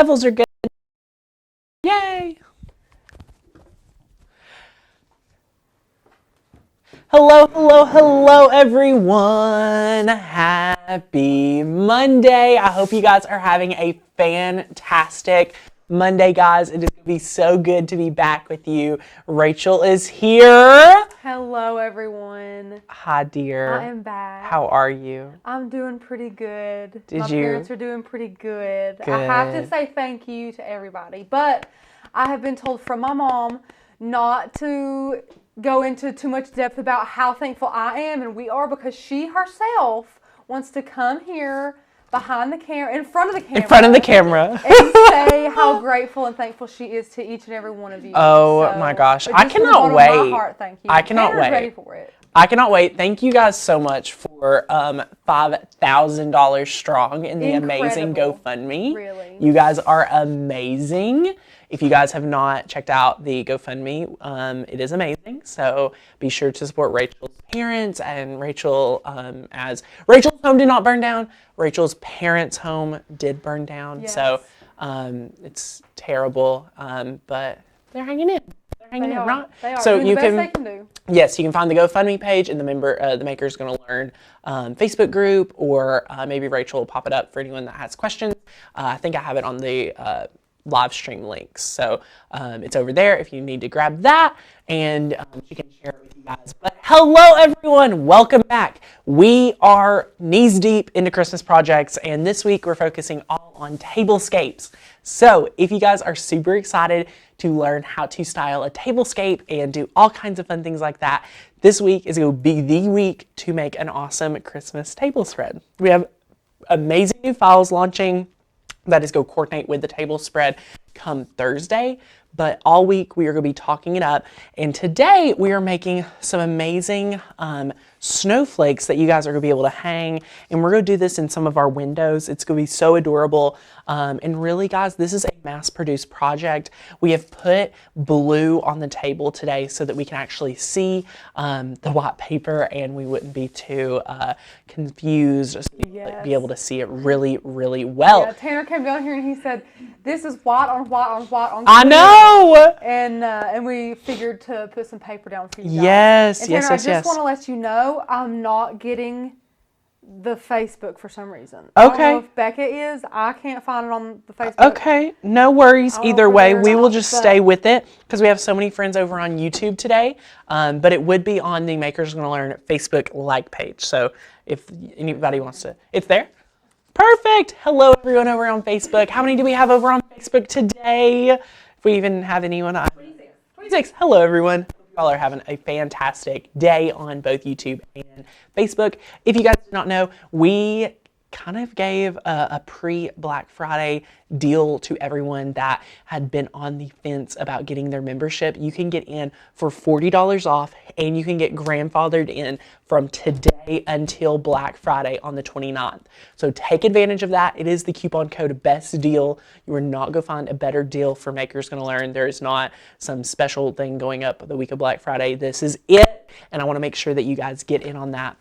levels are good. Yay! Hello, everyone. Happy Monday. I hope you guys are having a fantastic Monday, guys. It is going to be so good to be back with you. Rachel is here. Hello, everyone. Hi, dear. I am back. How are you? I'm doing pretty good. My parents are doing pretty good. I have to say thank you to everybody, but I have been told from my mom not to go into too much depth about how thankful I am and we are, because she herself wants to come here behind the camera, in front of the camera, and say how grateful and thankful she is to each and every one of you. Oh my gosh, I cannot wait. From my heart, thank you. I cannot wait. Ready for it. I cannot wait. Thank you guys so much for $5,000 strong in the amazing GoFundMe. Really. You guys are amazing. If you guys have not checked out the GoFundMe, it is amazing. So be sure to support Rachel's parents and Rachel, as Rachel's home did not burn down. Rachel's parents' home did burn down. Yes. So it's terrible, but they're hanging in. They are. So doing the best they can do. Yes, you can find the GoFundMe page in the Maker's Gonna Learn Facebook group, or maybe Rachel will pop it up for anyone that has questions. I think I have it on the live stream links, so it's over there if you need to grab that, and she can share it with you guys. But hello, everyone, welcome back. We are knees deep into Christmas projects, and this week we're focusing all on tablescapes. So if you guys are super excited to learn how to style a tablescape and do all kinds of fun things like that, this week is going to be the week to make an awesome Christmas table spread. We have amazing new files launching that is going to coordinate with the table spread come Thursday, but all week we are going to be talking it up, and today we are making some amazing snowflakes that you guys are going to be able to hang, and we're going to do this in some of our windows. It's going to be so adorable, and really, guys, this is a mass-produced project. We have put blue on the table today so that we can actually see the white paper and we wouldn't be too confused, just be able to see it really, really well. Yeah, Tanner came down here and he said, "This is white on white on white on." I know. And we figured to put some paper down for you guys. Yes, and Tanner, yes. I just want to let you know I'm not getting the Facebook for some reason. Okay. I don't know if Becca is. I can't find it on the Facebook. Okay, no worries. Either way, we will just stay with it because we have so many friends over on YouTube today. But it would be on the Maker's Gonna Learn Facebook like page. So if anybody wants to, it's there. Perfect. Hello, everyone over on Facebook. How many do we have over on Facebook today? If we even have anyone. 26. Hello, everyone. Y'all are having a fantastic day on both YouTube and Facebook. If you guys do not know, we kind of gave a pre-Black Friday deal to everyone that had been on the fence about getting their membership. You can get in for $40 off, and you can get grandfathered in from today until Black Friday on the 29th. So take advantage of that. It is the coupon code BEST DEAL. You are not going to find a better deal for Maker's Gonna Learn. There is not some special thing going up the week of Black Friday. This is it, and I want to make sure that you guys get in on that.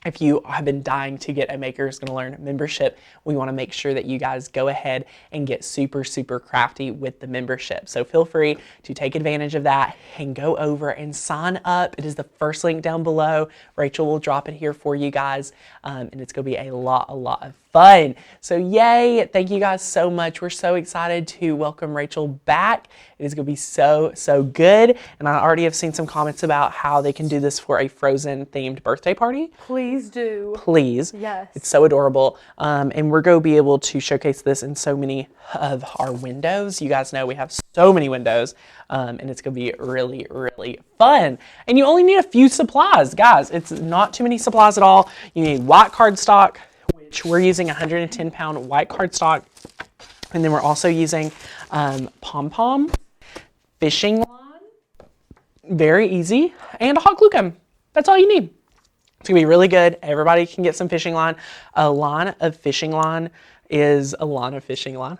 If you have been dying to get a Maker's Gonna Learn membership, we want to make sure that you guys go ahead and get super, super crafty with the membership. So feel free to take advantage of that and go over and sign up. It is the first link down below. Rachel will drop it here for you guys, and it's going to be a lot of fun. So yay, thank you guys so much. We're so excited to welcome Rachel back. It is going to be so good. And I already have seen some comments about how they can do this for a Frozen themed birthday party. Please do. Please. Yes. It's so adorable. And we're going to be able to showcase this in so many of our windows. You guys know we have so many windows, and it's going to be really fun. And you only need a few supplies, guys. It's not too many supplies at all. You need white cardstock, which we're using 110-pound white cardstock. And then we're also using pom-pom, fishing line, very easy, and a hot glue gun. That's all you need. It's gonna be really good. Everybody can get some fishing line. A line of fishing line is a line of fishing line.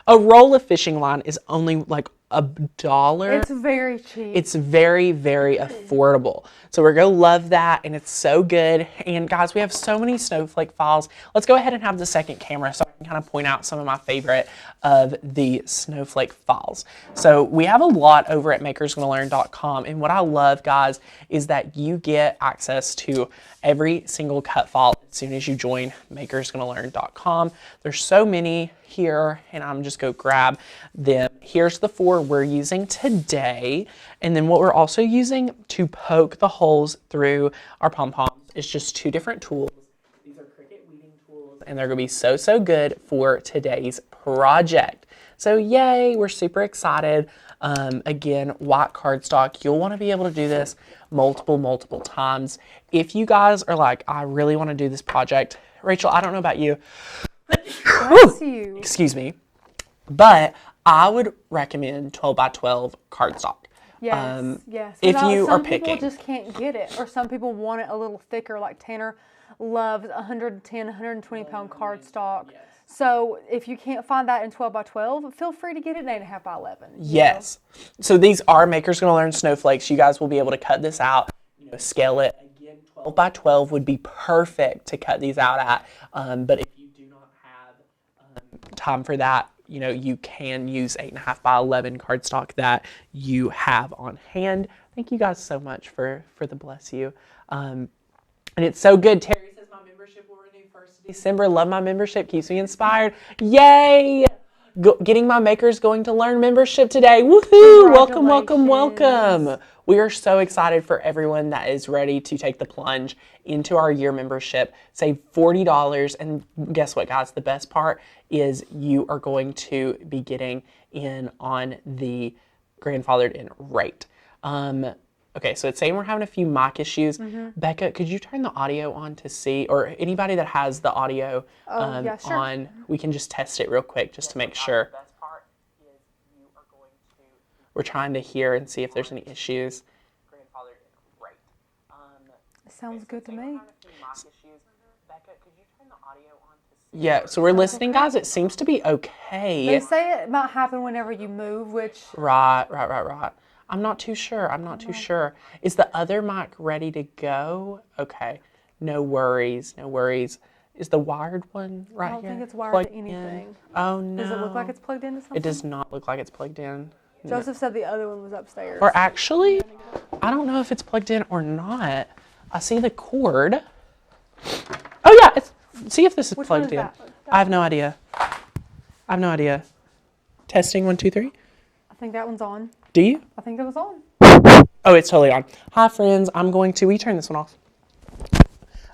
A roll of fishing line is only like $1. It's very cheap. It's very, very affordable. So we're going to love that, and it's so good. And guys, we have so many snowflake files. Let's go ahead and have the second camera so I can kind of point out some of my favorite of the snowflake files. So we have a lot over at makersgonnalearn.com, and what I love, guys, is that you get access to every single cut file as soon as you join makersgonnalearn.com. There's so many here, and I'm just going to grab them. Here's the 4 we're using today, and then what we're also using to poke the holes through our pom-poms is just 2 different tools. These are Cricut weeding tools, and they're going to be so good for today's project. So yay, we're super excited. Again, white cardstock. You'll want to be able to do this multiple times. If you guys are like, I really want to do this project, Rachel, I don't know about you. Bless you. Excuse me. But I would recommend 12 by 12 cardstock. Yes, yes. If you are some picking. people just can't get it, or some people want it a little thicker, like Tanner loves 110, 120 pound cardstock. Yes. So if you can't find that in 12 by 12, feel free to get it in 8.5 by 11. Yes. So these are Maker's Gonna Learn snowflakes. You guys will be able to cut this out, scale it. Again, 12 by 12 would be perfect to cut these out at. But if you do not have time for that, you can use 8.5 by 11 cardstock that you have on hand. Thank you guys so much for the bless you. And it's so good. Terry says my membership will renew 1st of December. Love my membership. Keeps me inspired. Yay! Getting my Makers Going to Learn membership today. Woohoo! Welcome. We are so excited for everyone that is ready to take the plunge into our year membership. Save $40. And guess what, guys? The best part is you are going to be getting in on the grandfathered in rate. Okay, so it's saying we're having a few mic issues. Becca, could you turn the audio on to see, or anybody that has the audio yeah, sure. on, we can just test it real quick just to make sure. We're trying to hear and see if there's any issues. Sounds good to me. Yeah, so we're listening, guys. It seems to be okay. They say it might happen whenever you move, which... Right. I'm not too sure. Is the other mic ready to go? Okay. No worries. Is the wired one right here? I don't think it's wired to anything. Oh, no. Does it look like it's plugged into something? It does not look like it's plugged in. Joseph said the other one was upstairs. Or actually, I don't know if it's plugged in or not. I see the cord. Oh, yeah. See if this is plugged in. That? I have no idea. Testing 1, 2, 3. I think that one's on. Do you? I think that was on. Oh, it's totally on. Hi, friends. We turn this one off.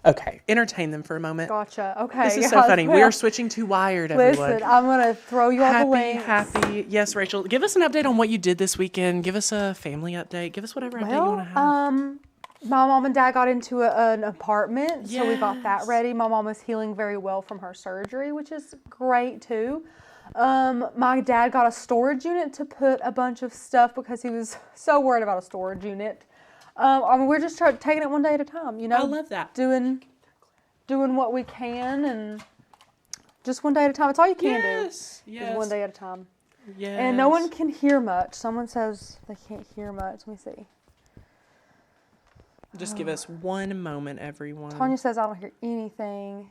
Okay. Entertain them for a moment. Gotcha. Okay. This is so funny. We are switching to wired, everyone. Listen, I'm going to throw you all the links. Happy. Yes, Rachel. Give us an update on what you did this weekend. Give us a family update. Give us whatever update you want to have. My mom and dad got into an apartment, so we got that ready. My mom is healing very well from her surgery, which is great too. My dad got a storage unit to put a bunch of stuff because he was so worried about a storage unit. We're just taking it one day at a time, I love that. Doing what we can, and just one day at a time. It's all you can do. Yes. Just one day at a time. Yes. And no one can hear much. Someone says they can't hear much. Let me see. Just give us one moment, everyone. Tanya says I don't hear anything.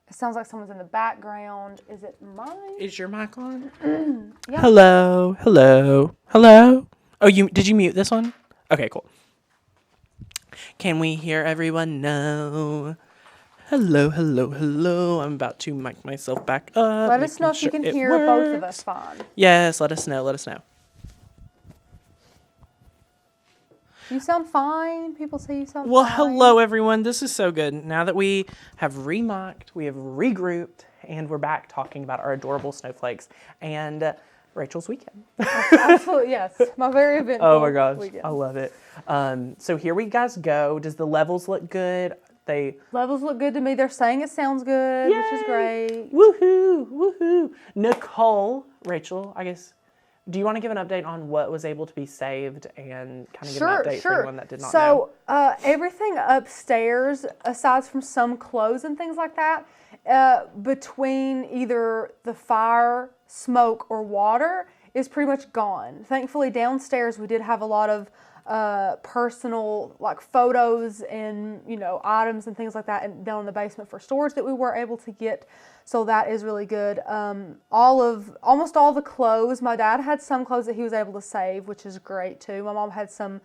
It sounds like someone's in the background. Is it mine? Is your mic on? Yeah. Hello. Oh, did you mute this one? Okay, cool. Can we hear everyone? No. Hello. I'm about to mic myself back up. Let us know if you can hear both of us fine. Yes, let us know. You sound fine. People say you sound fine. Well, hello, everyone. This is so good. Now that we have re-mic'd, we have regrouped, and we're back talking about our adorable snowflakes and Rachel's weekend. Absolutely, yes. My very eventful Oh, my gosh. weekend. I love it. So here we guys go. Does the levels look good? Levels look good to me. They're saying it sounds good, Yay! which is great. Woohoo. Nicole, Rachel, I guess... Do you want to give an update on what was able to be saved and kind of give an update for anyone that did not know? So everything upstairs, aside from some clothes and things like that, between either the fire, smoke, or water, is pretty much gone. Thankfully, downstairs we did have a lot of personal like photos and items and things like that, and down in the basement for storage that we were able to get. So that is really good. Almost all the clothes. My dad had some clothes that he was able to save, which is great too. My mom had some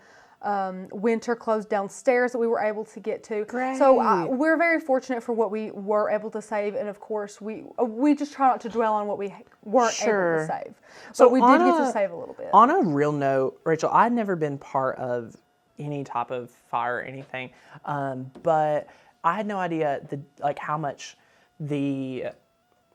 winter clothes downstairs that we were able to get to. Great. So we're very fortunate for what we were able to save, and of course we just try not to dwell on what we weren't able to save. So but we did get to save a little bit. On a real note, Rachel, I'd never been part of any type of fire or anything, but I had no idea how much the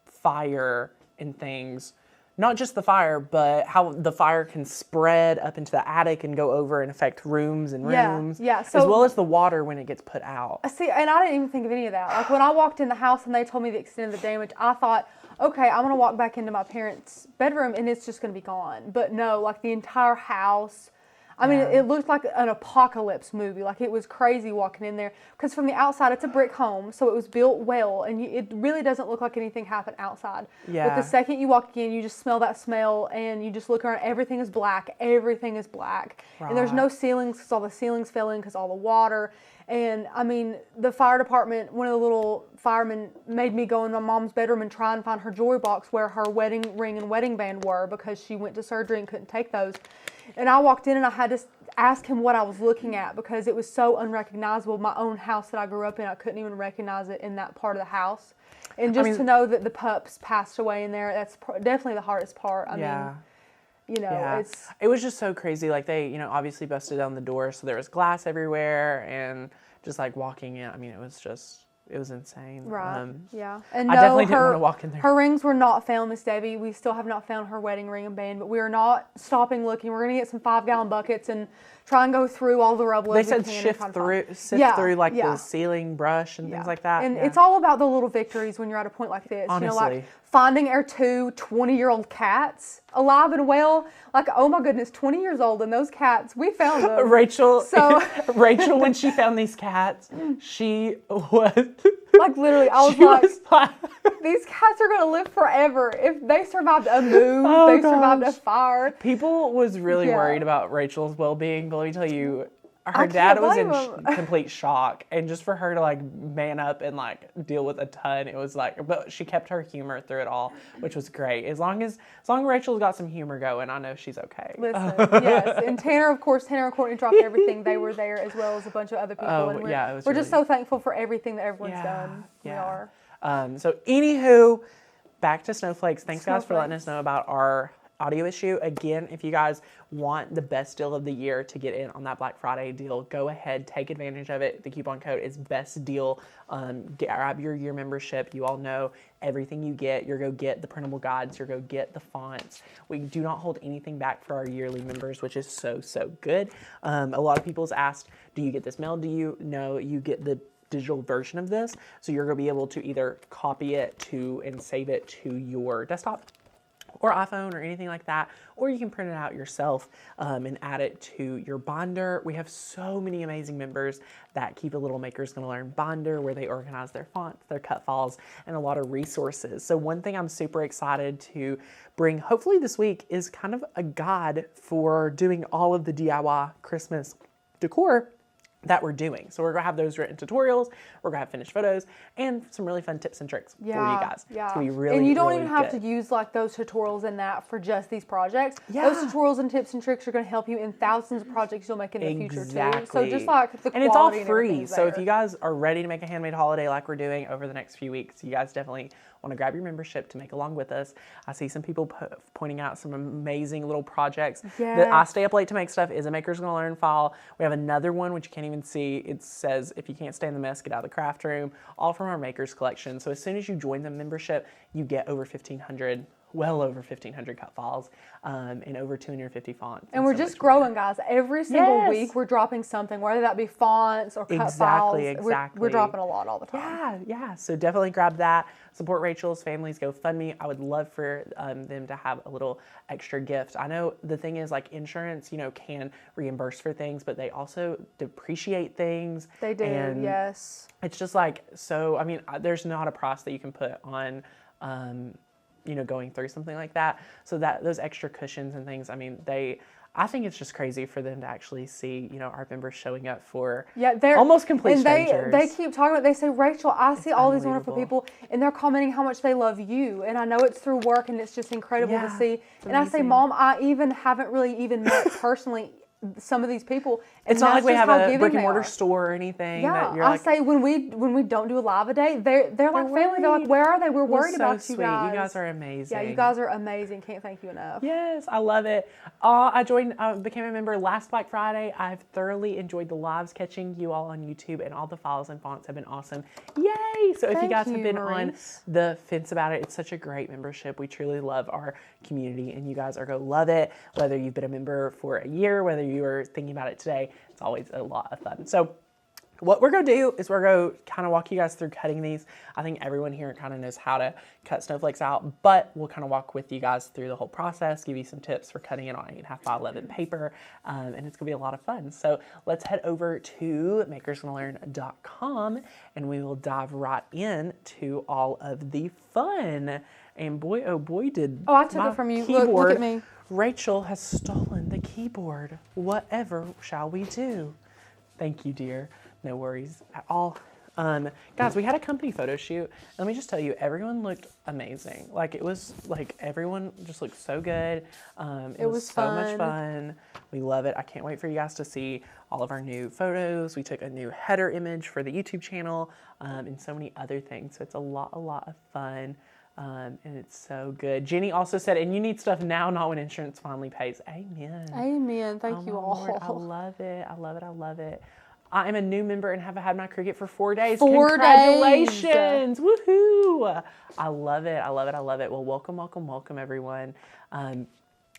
fire and things. Not just the fire, but how the fire can spread up into the attic and go over and affect rooms and rooms. Yeah. So, as well as the water when it gets put out. See, and I didn't even think of any of that. Like when I walked in the house and they told me the extent of the damage, I thought, okay, I'm going to walk back into my parents' bedroom and it's just going to be gone. But no, like the entire house. I mean, it looked like an apocalypse movie. Like it was crazy walking in there. Because from the outside, it's a brick home, so it was built well, and it really doesn't look like anything happened outside. Yeah. But the second you walk in, you just smell that smell, and you just look around. Everything is black. Everything is black. Right. And there's no ceilings because all the ceilings fell in because all the water. And I mean, the fire department, one of the little firemen made me go in my mom's bedroom and try and find her jewelry box where her wedding ring and wedding band were, because she went to surgery and couldn't take those. And I walked in and I had to ask him what I was looking at because it was so unrecognizable. My own house that I grew up in, I couldn't even recognize it in that part of the house. And just to know that the pups passed away in there, that's definitely the hardest part. I mean, it was just so crazy. Like they, obviously busted down the door, so there was glass everywhere, and just like walking in, I mean, it was insane. Right. Yeah. And I definitely didn't want to walk in there. Her rings were not found, Miss Debbie. We still have not found her wedding ring and band, but we are not stopping looking. We're going to get some 5-gallon buckets and try and go through all the rubble. They said sift through the ceiling brush and things like that. And it's all about the little victories when you're at a point like this. Honestly. Like finding our 2 20-year-old cats alive and well. Like, oh my goodness, 20 years old, and those cats, we found them. Rachel, when she found these cats, she was... Like, literally, I was like, these cats are going to live forever. If they survived a move, survived a fire. People was really worried about Rachel's well-being, but let me tell you, her dad was in complete shock, and just for her to like man up and like deal with a ton, it was like, but she kept her humor through it all, which was great. As long as Rachel's got some humor going, I know she's okay. Listen, yes, and Tanner and Courtney dropped everything. They were there as well as a bunch of other people, and we're just so thankful for everything that everyone's done. Yeah. We are. So anywho, back to Snowflakes. Thanks guys for letting us know about our audio issue. Again, if you guys want the best deal of the year to get in on that Black Friday deal, go ahead, take advantage of it. The coupon code is best deal. Grab your year membership. You all know everything you get. You're going to get the printable guides. You're going to get the fonts. We do not hold anything back for our yearly members, which is so good. A lot of people's asked, do you get this mailed to you? No, you get the digital version of this. So you're going to be able to either copy it and save it to your desktop or iPhone or anything like that, or you can print it out yourself and add it to your binder. We have so many amazing members that keep a little Makers Gonna Learn binder where they organize their fonts, their cut files, and a lot of resources. So one thing I'm super excited to bring hopefully this week is kind of a guide for doing all of the DIY Christmas decor that we're doing. So we're gonna have those written tutorials, we're gonna have finished photos, and some really fun tips and tricks for you guys. Yeah. It's gonna be really, and you don't really even have good. to use like those tutorials and that for just these projects. Yeah. Those tutorials and tips and tricks are gonna help you in thousands of projects you'll make in the future too. So just like the quality and it's all and free. So if there. you guys are ready to make a handmade holiday like we're doing over the next few weeks, you guys definitely want to grab your membership to make along with us. I see some people pointing out some amazing little projects. That I stay up late to make stuff is a Makers Gonna Learn file. We have another one which you can't even see. It says, if you can't stand the mess, get out of the craft room, all from our Makers collection. So as soon as you join the membership, you get well over 1,500 cut files and over 250 fonts. And we're just growing, guys. Every single week we're dropping something, whether that be fonts or cut files. Exactly. We're dropping a lot all the time. Yeah. So definitely grab that. Support Rachel's family's GoFundMe. I would love for them to have a little extra gift. I know the thing is like insurance, can reimburse for things, but they also depreciate things. They do, and yes. It's just like, so, I mean, there's not a price that you can put on going through something like that. So that those extra cushions and things, I mean, I think it's just crazy for them to actually see, our members showing up for they're almost complete and strangers. They keep talking about. They say, Rachel, I see all these wonderful unbelievable. people, and they're commenting how much they love you. And I know it's through work, and it's just incredible to see. And I say, Mom, I haven't really met personally some of these people. And it's not like we have a brick and mortar are. store or anything. Yeah, that you're I say when we don't do a live a day, they're like family. They're like, where are they? We're worried about sweet. you guys. You guys are amazing. Yeah, you guys are amazing. Can't thank you enough. Yes, I love it. I became a member last Black Friday. I've thoroughly enjoyed the lives, catching you all on YouTube, and all the files and fonts have been awesome. Yay! So if you guys have been on the fence about it, it's such a great membership. We truly love our community, and you guys are going to love it. Whether you've been a member for a year, whether you are thinking about it today, it's always a lot of fun. So what we're going to do is we're going to kind of walk you guys through cutting these. I think everyone here kind of knows how to cut snowflakes out, but we'll kind of walk with you guys through the whole process, give you some tips for cutting it on 8.5 by 11 paper, and it's going to be a lot of fun. So let's head over to makersgonnalearn.com, and we will dive right in to all of the fun. And boy, oh boy, I took it from you. Look at me. Rachel has stolen the keyboard. Whatever shall we do? Thank you, dear. No worries at all. Guys, we had a company photo shoot. Let me just tell you, everyone looked amazing. Like, it was like everyone just looked so good. It was so much fun. We love it. I can't wait for you guys to see all of our new photos. We took a new header image for the YouTube channel, and so many other things. So it's a lot of fun. And it's so good. Jenny also said, and you need stuff now, not when insurance finally pays. Amen. Amen. Thank you all. Lord, I love it. I love it. I love it. I am a new member and have had my Cricut for 4 days. 4 days. Congratulations. Woohoo. I love it. I love it. I love it. Well, welcome, everyone.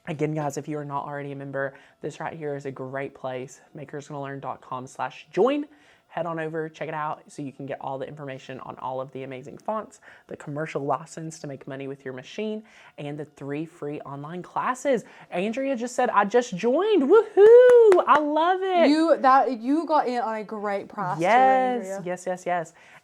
Again, guys, if you are not already a member, this right here is a great place. makersgonnalearn.com/join. Head on over, check it out so you can get all the information on all of the amazing fonts, the commercial license to make money with your machine, and the 3 free online classes. Andrea just said, I just joined. Woohoo! I love it. You got in on a great price. Yes.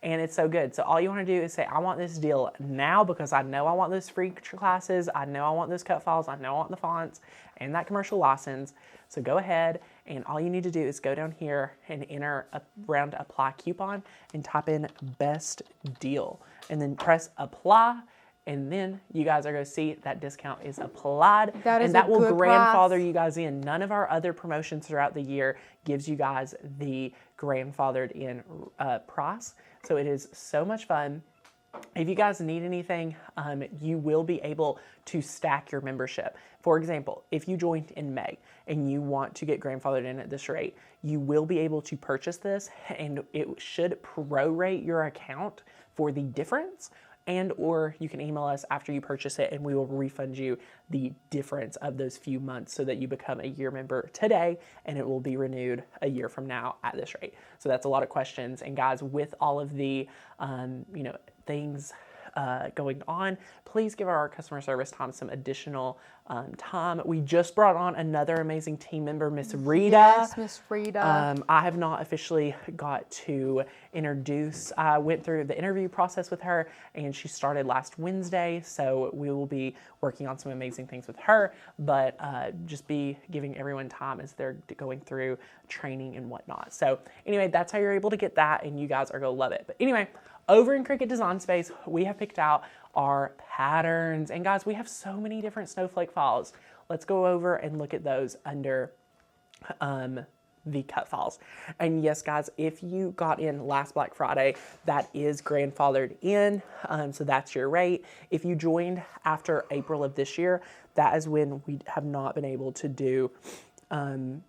And it's so good. So all you want to do is say, I want this deal now because I know I want those free classes. I know I want those cut files. I know I want the fonts and that commercial license. So go ahead, and all you need to do is go down here and enter around apply coupon and type in best deal, and then press apply, and then you guys are going to see that discount is applied, and that will grandfather you guys in. None of our other promotions throughout the year gives you guys the grandfathered in price. So it is so much fun. If you guys need anything, you will be able to stack your membership. For example, if you joined in May and you want to get grandfathered in at this rate, you will be able to purchase this, and it should prorate your account for the difference, and or you can email us after you purchase it and we will refund you the difference of those few months so that you become a year member today, and it will be renewed a year from now at this rate. So that's a lot of questions. And guys, with all of the things going on, please give our customer service time some additional time. We just brought on another amazing team member, Miss Rita. Yes, Miss Rita. I have not officially got to introduce. I went through the interview process with her, and she started last Wednesday, so we will be working on some amazing things with her, but just be giving everyone time as they're going through training and whatnot. So anyway, that's how you're able to get that, and you guys are going to love it. But anyway, over in Cricut Design Space, we have picked out our patterns. And guys, we have so many different snowflake files. Let's go over and look at those under the cut files. And yes, guys, if you got in last Black Friday, that is grandfathered in. So that's your rate. If you joined after April of this year, that is when we have not been able to do the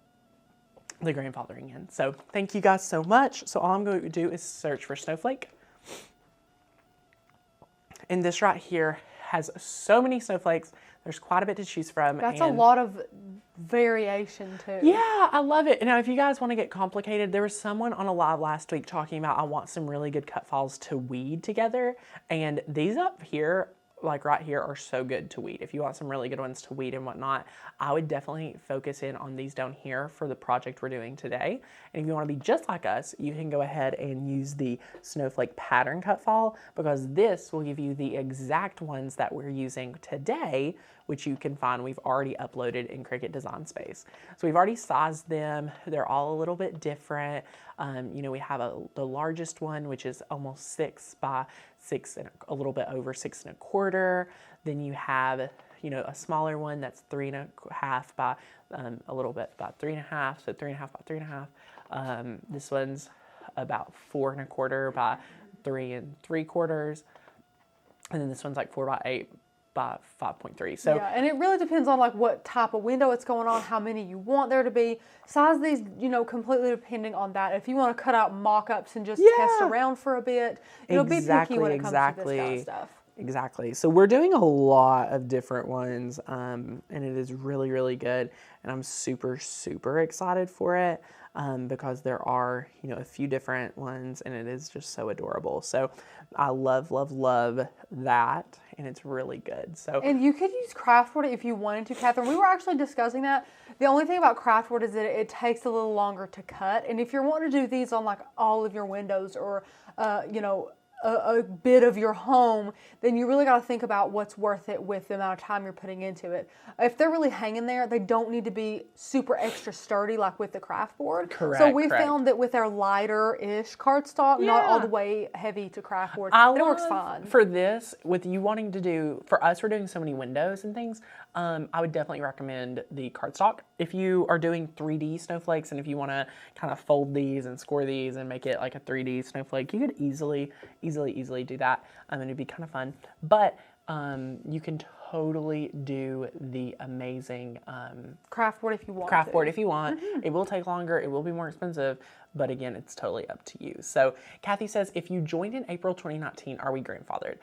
grandfathering in. So thank you guys so much. So all I'm going to do is search for Snowflake. And this right here has so many snowflakes. There's quite a bit to choose from. That's a lot of variation too. Yeah, I love it. Now, if you guys want to get complicated, there was someone on a live last week talking about, I want some really good cut files to weed together. And these up here like right here are so good to weed. If you want some really good ones to weed and whatnot, I would definitely focus in on these down here for the project we're doing today. And if you want to be just like us, you can go ahead and use the Snowflake pattern cut file, because this will give you the exact ones that we're using today, which you can find we've already uploaded in Cricut Design Space. So we've already sized them. They're all a little bit different. We have the largest one, which is almost 6 by 6 and a little bit over 6 1/4. Then you have, a smaller one that's 3 1/2 by a little bit by 3 1/2, so 3 1/2 by 3 1/2. This one's about 4 1/4 by 3 3/4. And then this one's like 4 by 8 by 5.3. So yeah, and it really depends on like what type of window it's going on, how many you want there to be. Size these, completely depending on that. If you want to cut out mock-ups and just test around for a bit, be picky when it comes to this kind of stuff. Exactly. So we're doing a lot of different ones, and it is really, really good. And I'm super, super excited for it because there are, a few different ones, and it is just so adorable. So I love, love, love that, and it's really good. So and you could use craftboard if you wanted to, Catherine. We were actually discussing that. The only thing about craftboard is that it takes a little longer to cut. And if you're wanting to do these on like all of your windows or, a bit of your home, then you really got to think about what's worth it with the amount of time you're putting into it. If they're really hanging there, they don't need to be super extra sturdy like with the craft board. Correct. So we found that with our lighter-ish cardstock, not all the way heavy to craft board, it works fine. For this, with you wanting to do, for us, we're doing so many windows and things, I would definitely recommend the cardstock. If you are doing 3D snowflakes and if you want to kind of fold these and score these and make it like a 3D snowflake, you could easily do that, and it'd be kind of fun. But you can totally do the amazing craft board if you want. Craft board if you want. It will take longer. It will be more expensive. But again, it's totally up to you. So Kathy says, if you joined in April 2019, are we grandfathered?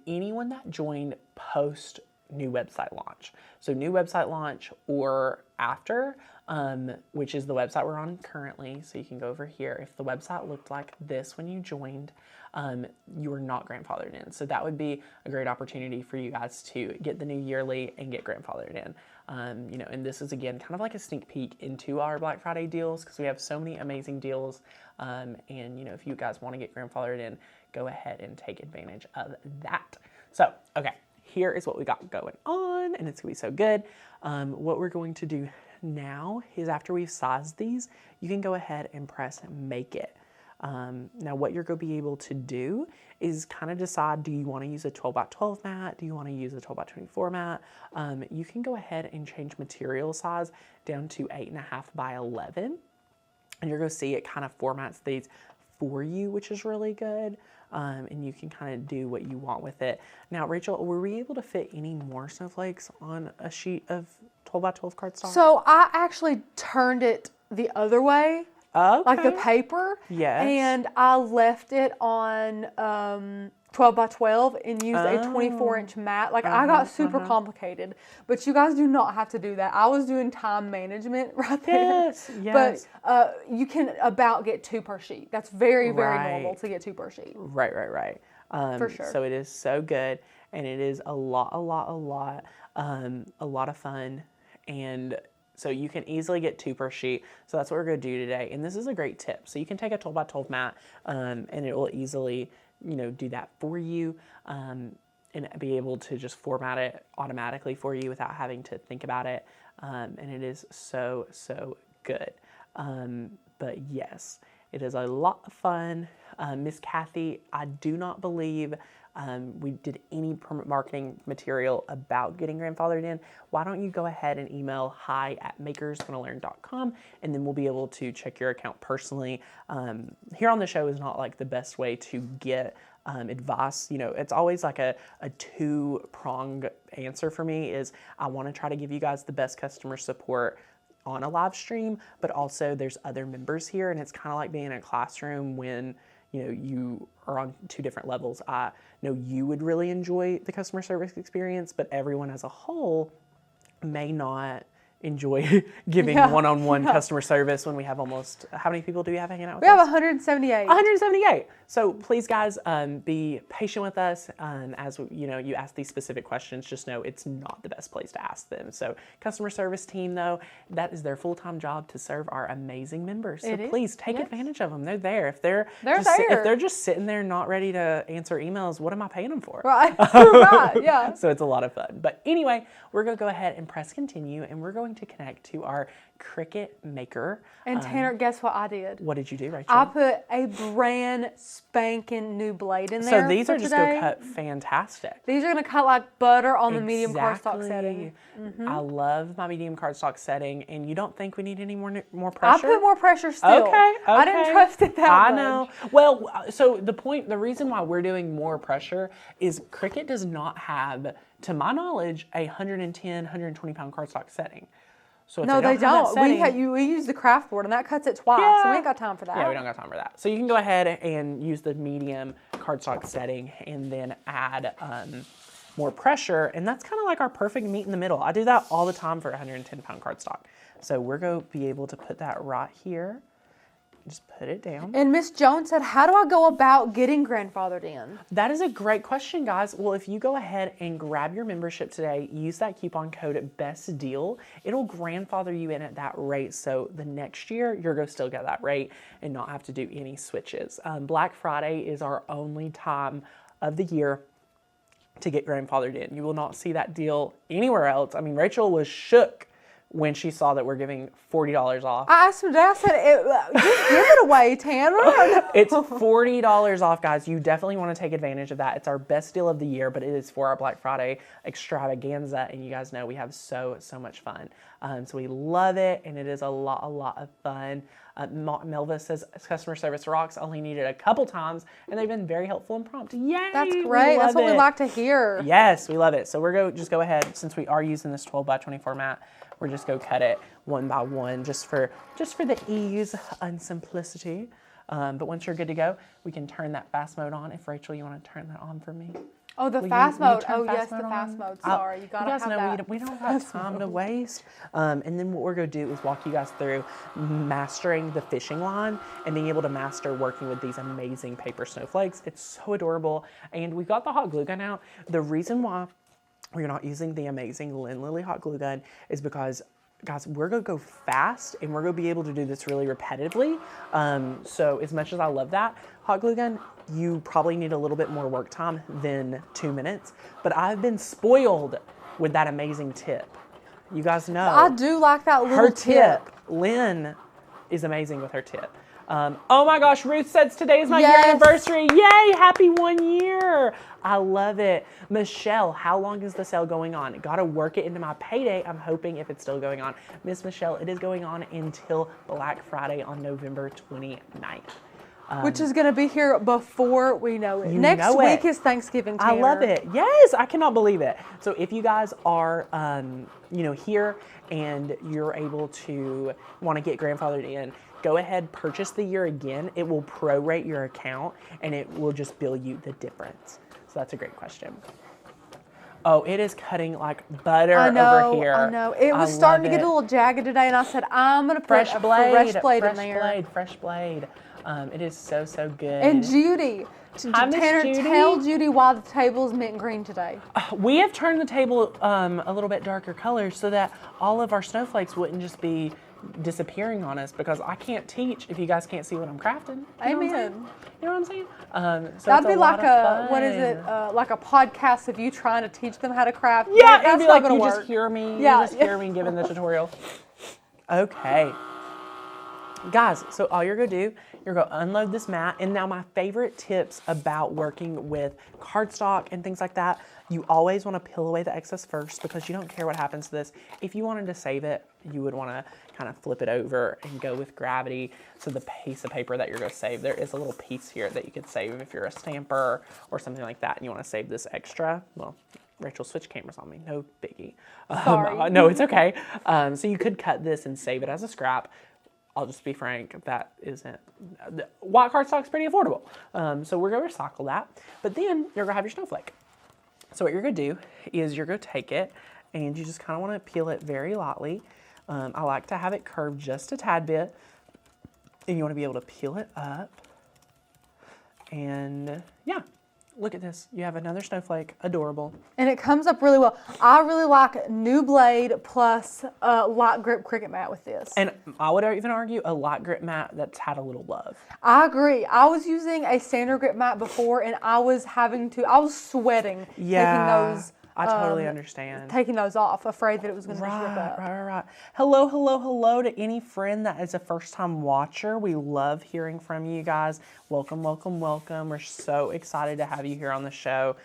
Anyone that joined post new website launch. So new website launch or after, which is the website we're on currently. So you can go over here. If the website looked like this when you joined, you are not grandfathered in. So that would be a great opportunity for you guys to get the new yearly and get grandfathered in. And this is again kind of like a sneak peek into our Black Friday deals because we have so many amazing deals. If you guys want to get grandfathered in, go ahead and take advantage of that. So, okay, here is what we got going on, and it's gonna be so good. What we're going to do now is after we've sized these, you can go ahead and press make it. Now what you're going to be able to do is kind of decide, do you want to use a 12 by 12 mat? Do you want to use a 12 by 24 mat? You can go ahead and change material size down to 8.5 by 11. And you're going to see it kind of formats these for you, which is really good. And you can kind of do what you want with it. Now, Rachel, were we able to fit any more snowflakes on a sheet of 12 by 12 cardstock? So I actually turned it the other way. Okay. Like the paper. Yes. And I left it on 12 by 12 and used a 24-inch mat. Like I got super complicated, but you guys do not have to do that. I was doing time management right there. Yes. But you can about get 2 per sheet. That's very, very normal to get 2 per sheet. Right. For sure. So it is so good, and it is a lot of fun, and so you can easily get 2 per sheet. So that's what we're going to do today. And this is a great tip. So you can take a 12 by 12 mat and it will easily, do that for you and be able to just format it automatically for you without having to think about it. And it is so, so good. But yes, it is a lot of fun. Miss Kathy, I do not believe we did any marketing material about getting grandfathered in. Why don't you go ahead and email hi@makersgonnalearn.com, and then we'll be able to check your account personally. Here on the show is not like the best way to get advice. It's always like a two-pronged answer for me is I want to try to give you guys the best customer support on a live stream, but also there's other members here, and it's kind of like being in a classroom when you are on 2 different levels. I know you would really enjoy the customer service experience, but everyone as a whole may not enjoy giving one-on-one customer service when we have almost, how many people do we have hanging out with We have us? 178. 178. So please, guys, be patient with us as you ask these specific questions. Just know it's not the best place to ask them. So customer service team, though, that is their full-time job to serve our amazing members. So please take advantage of them. They're there. If they're just sitting there not ready to answer emails, what am I paying them for? Right. Right. Yeah. So it's a lot of fun. But anyway, we're going to go ahead and press continue, and we're going to connect to our Cricut maker. And Tanner, guess what I did? What did you do, Rachel? I put a brand spanking new blade in there. So these are just going to cut fantastic. These are going to cut like butter on the medium cardstock setting. I love my medium cardstock setting, and you don't think we need any more pressure? I put more pressure still. Okay. I didn't trust it that much. I know. Well, so the reason why we're doing more pressure is Cricut does not have, to my knowledge, a 110, 120 pound cardstock setting. So if No, they don't. Setting, we use the craft board, and that cuts it twice. So we ain't got time for that. Yeah, we don't got time for that. So you can go ahead and use the medium cardstock setting and then add more pressure. And that's kind of like our perfect meet in the middle. I do that all the time for 110 pound cardstock. So we're going to be able to put that right here. Just put it down. And Miss Jones said, how do I go about getting grandfathered in? That is a great question, guys. Well, if you go ahead and grab your membership today, use that coupon code BEST DEAL, it'll grandfather you in at that rate. So the next year, you're going to still get that rate and not have to do any switches. Black Friday is our only time of the year to get grandfathered in. You will not see that deal anywhere else. I mean, Rachel was shook when she saw that we're giving $40 off. I asked him today, I said, just give it away, Tanner. It's $40 off, guys. You definitely want to take advantage of that. It's our best deal of the year, but it is for our Black Friday extravaganza, and you guys know we have so much fun. So we love it, and it is a lot of fun. Melva says customer service rocks, only needed a couple times, and they've been very helpful and prompt. Yay! That's great. That's what we like to hear. Yes, we love it. So we're going to just go ahead, since we are using this 12 by 20 format, we're just going to cut it one by one just for the ease and simplicity. But once you're good to go, we can turn that fast mode on. If Rachel, you want to turn that on for me? Oh, the fast mode. Oh, yes, the fast mode. Sorry, you got to have that. You guys know we don't have time to waste. And then what we're going to do is walk you guys through mastering the fishing line and being able to master working with these amazing paper snowflakes. It's so adorable. And we've got the hot glue gun out. The reason why we're not using the amazing Lynn Lily hot glue gun is because, guys, we're going to go fast and we're going to be able to do this really repetitively. So as much as I love that hot glue gun, you probably need a little bit more work time than 2 minutes. But I've been spoiled with that amazing tip. You guys know. I do like that little her tip. Lynn is amazing with her tip. Oh my gosh, Ruth says today is my year anniversary. Yay, happy 1 year. I love it. Michelle, how long is the sale going on? Got to work it into my payday. I'm hoping if it's still going on. Miss Michelle, it is going on until Black Friday on November 29th. Which is going to be here before we know it. Next week is Thanksgiving, Tanner. I love it. Yes, I cannot believe it. So if you guys are, here and you're able to want to get grandfathered in, go ahead, purchase the year again. It will prorate your account and it will just bill you the difference. So that's a great question. Oh, it is cutting like butter over here. I know. It was starting to get a little jagged today, and I said, I'm going to put a fresh blade in there. Fresh blade. It is so good. And Judy. Tanner, tell Judy why the table is mint green today. We have turned the table a little bit darker color so that all of our snowflakes wouldn't just be disappearing on us, because I can't teach if you guys can't see what I'm crafting. Amen. You know what I'm saying? So that'd be like what is it? Like a podcast of you trying to teach them how to craft. Yeah, it'd be like you work. just hear me. Yeah, you just hear me giving the tutorial. Okay. Guys, so all you're going to do, you're going to unload this mat. And now my favorite tips about working with cardstock and things like that, you always want to peel away the excess first, because you don't care what happens to this. If you wanted to save it, you would want to kind of flip it over and go with gravity. So the piece of paper that you're going to save, there is a little piece here that you could save if you're a stamper or something like that and you want to save this extra. Well, Rachel switched cameras on me, no biggie. Sorry. No, it's okay. So you could cut this and save it as a scrap. I'll just be frank, that isn't, white cardstock's pretty affordable. So we're going to recycle that. But then you're going to have your snowflake. So what you're going to do is you're going to take it and you just kind of want to peel it very lightly. I like to have it curved just a tad bit. And you want to be able to peel it up. And yeah, look at this. You have another snowflake. Adorable. And it comes up really well. I really like new blade plus light grip Cricut mat with this. And I would even argue a light grip mat that's had a little love. I agree. I was using a standard grip mat before, and I was sweating taking those. I totally understand. Taking those off, afraid that it was going to rip up. Right. Hello to any friend that is a first-time watcher. We love hearing from you guys. Welcome. We're so excited to have you here on the show,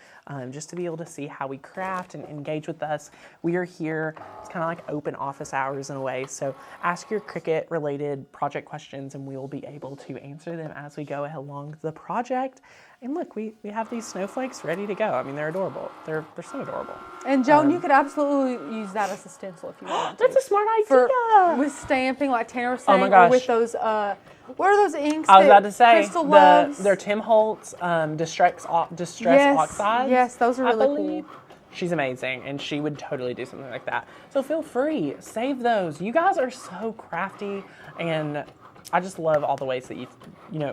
just to be able to see how we craft and engage with us. We are here. It's kind of like open office hours in a way. So ask your Cricut-related project questions, and we will be able to answer them as we go along the project. And look, we have these snowflakes ready to go. I mean, they're adorable. They're so adorable. And Joan, you could absolutely use that as a stencil if you want to. That's a smart idea. With stamping, like Tanner was saying, oh my gosh. Or with those, what are those inks? I was about to say, Crystal loves? they're Tim Holtz Distress Oxide. Yes, those are really cool. She's amazing, and she would totally do something like that. So feel free, save those. You guys are so crafty, and I just love all the ways that you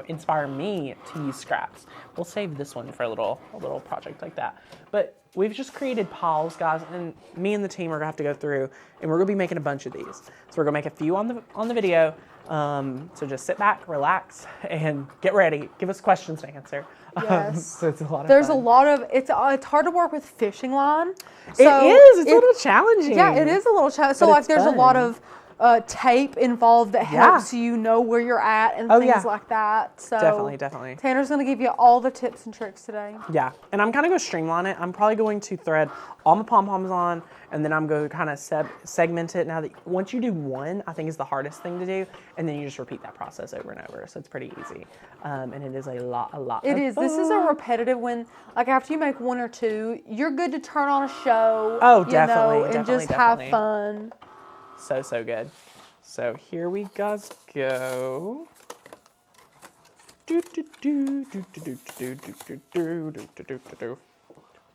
inspire me to use scraps. We'll save this one for a little project like that. But we've just created piles, guys, and me and the team are gonna have to go through, and we're gonna be making a bunch of these. So we're gonna make a few on the video. So just sit back, relax, and get ready. Give us questions to answer. Yes. So it's a lot of There's fun. a lot of it's hard to work with fishing line. It is. It's a little challenging. Yeah, it is a little challenging. So like, there's a lot of tape involved that helps you know where you're at and things like that. So definitely. Tanner's going to give you all the tips and tricks today. Yeah, and I'm kind of going to streamline it. I'm probably going to thread all my pom-poms on, and then I'm going to kind of segment it. Now, that once you do one, I think is the hardest thing to do, and then you just repeat that process over and over. So it's pretty easy, and it is a lot It is. This is a repetitive one. Like after you make one or two, you're good to turn on a show. Oh, definitely, and just have fun. So good. So here we guys go.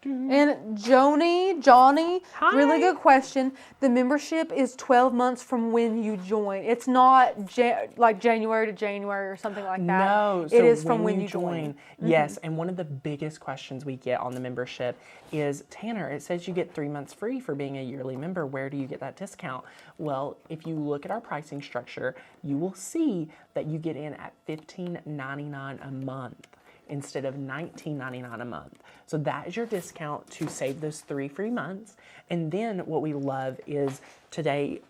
And Johnny, Hi. really good question. The membership is 12 months from when you join. It's not like January to January or something like that. No, so it is from when you join. Yes, and one of the biggest questions we get on the membership is, Tanner, it says you get 3 months free for being a yearly member. Where do you get that discount? Well, if you look at our pricing structure, you will see that you get in at $15.99 a month instead of $19.99 a month. So that is your discount to save those 3 free months. And then what we love is today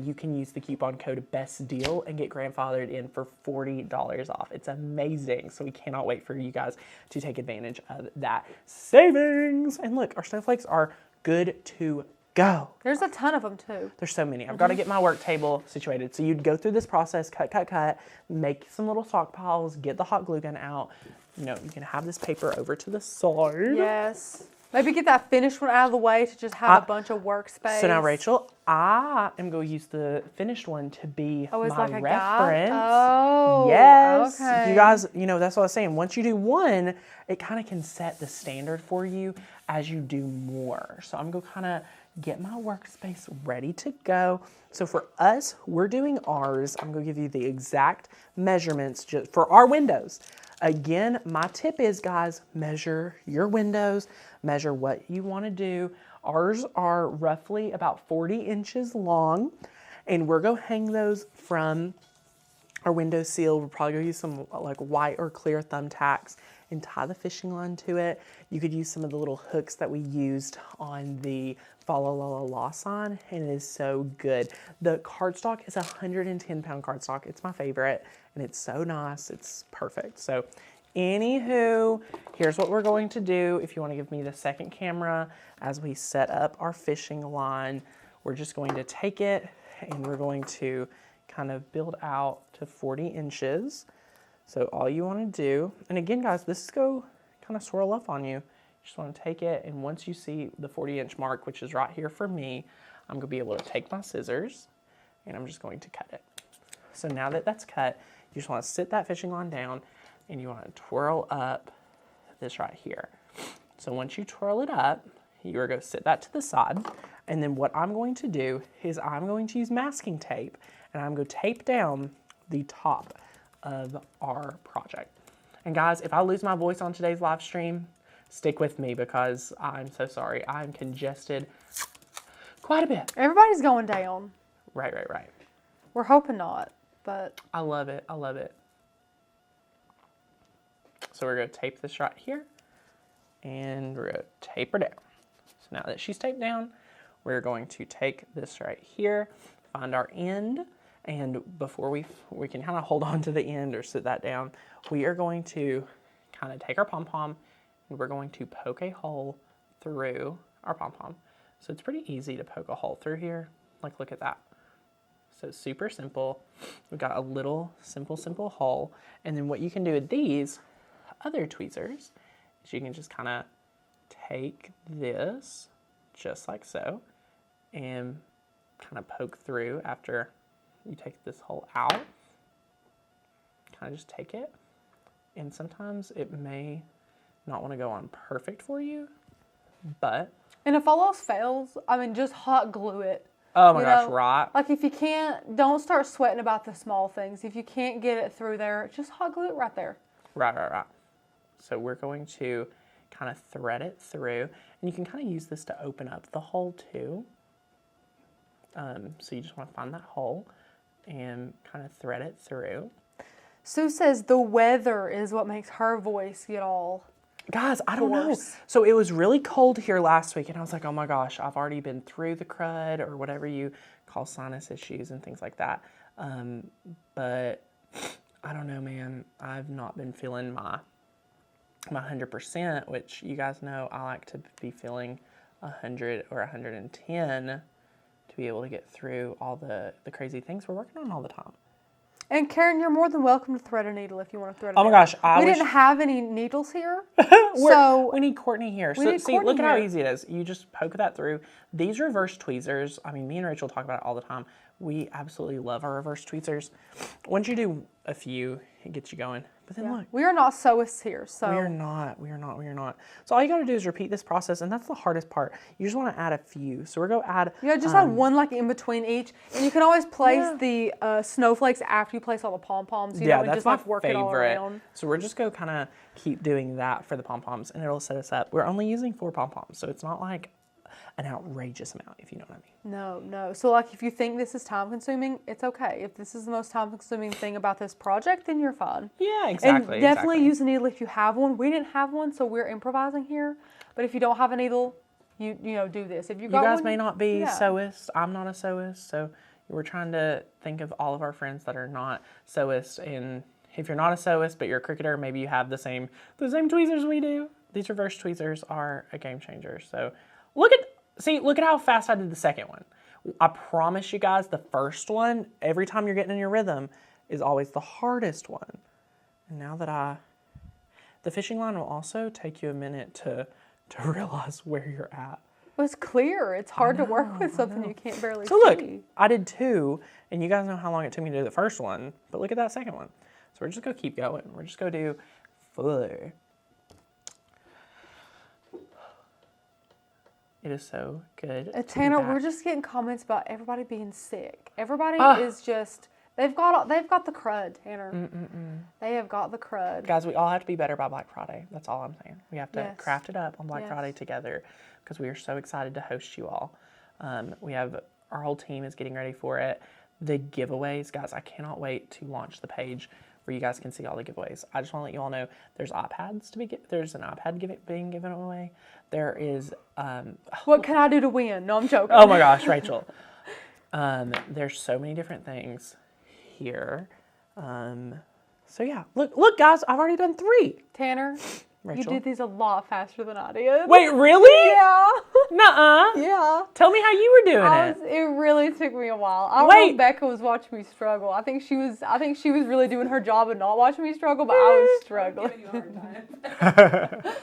you can use the coupon code BEST DEAL and get grandfathered in for $40 off. It's amazing. So we cannot wait for you guys to take advantage of that savings. And look, our snowflakes are good to go. There's a ton of them too. There's so many. I've got to get my work table situated. So you'd go through this process, cut, make some little stockpiles, get the hot glue gun out. You can have this paper over to the side. Yes. Maybe get that finished one out of the way to just have a bunch of workspace. So now, Rachel, I am going to use the finished one to be my like a reference. guide? Oh, yes. okay. You guys, that's what I was saying. Once you do one, it kind of can set the standard for you as you do more. So I'm going to kind of get my workspace ready to go. So for us, we're doing ours. I'm going to give you the exact measurements just for our windows. Again, my tip is, guys, measure your windows, measure what you want to do. Ours are roughly about 40 inches long, and we're going to hang those from our window seal. We're probably going to use some like white or clear thumbtacks and tie the fishing line to it. You could use some of the little hooks that we used on the Fa La La La La sign, and it is so good. The cardstock is a 110-pound cardstock. It's my favorite, and it's so nice. It's perfect. So anywho, here's what we're going to do. If you want to give me the second camera as we set up our fishing line, we're just going to take it and we're going to kind of build out to 40 inches. So all you want to do, and again, guys, this is go kind of swirl up on you. You just want to take it, and once you see the 40-inch mark, which is right here for me, I'm going to be able to take my scissors, and I'm just going to cut it. So now that that's cut, you just want to sit that fishing line down, and you want to twirl up this right here. So once you twirl it up, you're going to sit that to the side. And then what I'm going to do is I'm going to use masking tape, and I'm going to tape down the top of our project. And guys, if I lose my voice on today's live stream, stick with me because I'm so sorry. I'm congested quite a bit. Everybody's going down. Right. We're hoping not, but. I love it. So we're going to tape this right here, and we're going to tape her down. So now that she's taped down, we're going to take this right here, find our end, and before we can kind of hold on to the end or sit that down, we are going to kind of take our pom-pom, and we're going to poke a hole through our pom-pom. So it's pretty easy to poke a hole through here. Like, look at that. So super simple. We've got a little simple hole. And then what you can do with these other tweezers is you can just kind of take this just like so and kind of poke through after you take this hole out. Kind of just take it. And sometimes it may not want to go on perfect for you, but. And if all else fails, I mean, just hot glue it. Oh my gosh, right. Like if you can't, don't start sweating about the small things. If you can't get it through there, just hot glue it right there. Right. So we're going to kind of thread it through, and you can kind of use this to open up the hole too. So you just want to find that hole and kind of thread it through. Sue says the weather is what makes her voice get all. Guys, I don't know. So it was really cold here last week, and I was like, oh my gosh, I've already been through the crud or whatever you call sinus issues and things like that. But I don't know, man. I've not been feeling my 100%, which you guys know I like to be feeling 100 or 110 to be able to get through all the crazy things we're working on all the time. And Karen, you're more than welcome to thread a needle if you want to thread a Oh needle. my gosh. We didn't have any needles here. So we need Courtney here. So see, look at how easy it is. You just poke that through. These reverse tweezers, I mean, me and Rachel talk about it all the time. We absolutely love our reverse tweezers. Once you do a few, it gets you going. But then look. We are not sewists here, so. We are not. So all you got to do is repeat this process, and that's the hardest part. You just want to add a few. So we're going to add. Yeah, just add one like in between each. And you can always place the snowflakes after you place all the pom-poms. You know, that's just my like work it all favorite. around. So we're just going to kind of keep doing that for the pom-poms, and it'll set us up. We're only using 4 pom-poms, so it's not like an outrageous amount, if you know what I mean. No. So like if you think this is time consuming, it's okay. If this is the most time consuming thing about this project, then you're fine. Yeah, exactly. And definitely use a needle if you have one. We didn't have one, so we're improvising here. But if you don't have a needle, you do this. If you got guys one, may not be sewists. I'm not a sewist, so we're trying to think of all of our friends that are not sewists. And if you're not a sewist but you're a Cricketer, maybe you have the same tweezers we do. These reverse tweezers are a game changer. So look at how fast I did the second one. I promise you guys, the first one, every time you're getting in your rhythm, is always the hardest one. And now that the fishing line will also take you a minute to realize where you're at. Well, it's clear. It's hard to work with something you can't barely see. So look, I did 2, and you guys know how long it took me to do the first one, but look at that second one. So we're just going to keep going. We're just going to do 4. It is so good. Tanner, we're just getting comments about everybody being sick. Everybody is just, they've got the crud, Tanner. They have got the crud. Guys, we all have to be better by Black Friday. That's all I'm saying. We have to craft it up on Black Friday together because we are so excited to host you all. We have, our whole team is getting ready for it. The giveaways, guys, I cannot wait to launch the page where you guys can see all the giveaways. I just want to let you all know there's iPads there's an iPad being given away. There is what can I do to win? No, I'm joking. Oh my gosh, Rachel. There's so many different things here. So yeah, look guys, I've already done 3. Tanner, Rachel? You did these a lot faster than I did. Wait, really? Yeah. Nuh-uh. Yeah. Tell me how you were doing it. It really took me a while. I don't know, Becca was watching me struggle. I think she was really doing her job and not watching me struggle, but I was struggling. Giving you a hard time.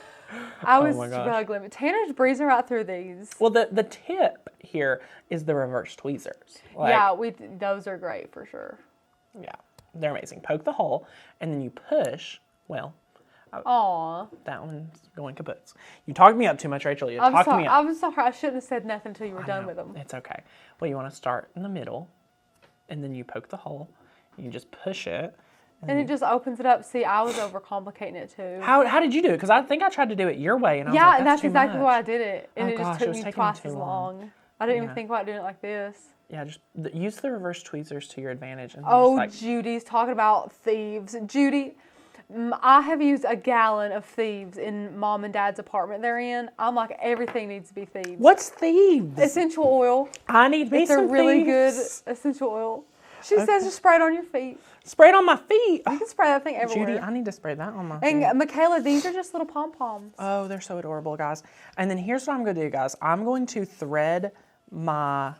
I was struggling, but Tanner's breezing right through these. Well, the tip here is the reverse tweezers. Those are great for sure. Yeah, they're amazing. Poke the hole, and then you push. Well, Aw. That one's going kaput. You talked me up too much, Rachel. You talked me up. I'm sorry. I shouldn't have said nothing until you were done with them. It's okay. Well, you want to start in the middle, and then you poke the hole. And you just push it. And it just opens it up. See, I was overcomplicating it too. How did you do it? Because I think I tried to do it your way, and I was yeah, like, and that's too exactly much. why I did it. And Oh it just gosh, it took was me taking twice too as long. long. I didn't Yeah. even think about doing it like this. Yeah, just use the reverse tweezers to your advantage. And Oh, just Judy's talking about thieves. Judy, I have used a gallon of thieves in Mom and Dad's apartment they're in. I'm like, everything needs to be thieves. What's thieves? Essential oil. I need me It's a some really thieves. good essential oil. She says just spray it on your feet. Spray it on my feet. You can spray that thing everywhere. Judy, I need to spray that on my feet. And Michaela, these are just little pom-poms. Oh, they're so adorable, guys. And then here's what I'm going to do, guys. I'm going to thread my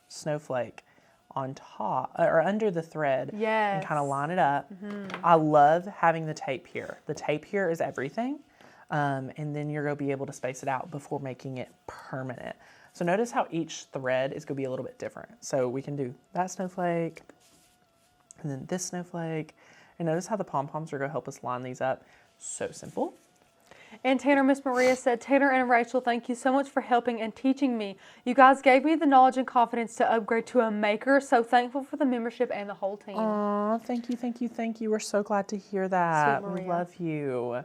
snowflake on top or under the thread Yes. and kind of line it up. I love having the tape here. The tape here is everything. And then you're going to be able to space it out before making it permanent. So notice how each thread is going to be a little bit different. So we can do that snowflake and then this snowflake. And notice how the pom-poms are going to help us line these up. So simple. And Tanner, Miss Maria said, Tanner and Rachel, thank you so much for helping and teaching me. You guys gave me the knowledge and confidence to upgrade to a maker. So thankful for the membership and the whole team. Aw, thank you, thank you, thank you. We're so glad to hear that. Sweet We Maria. love you.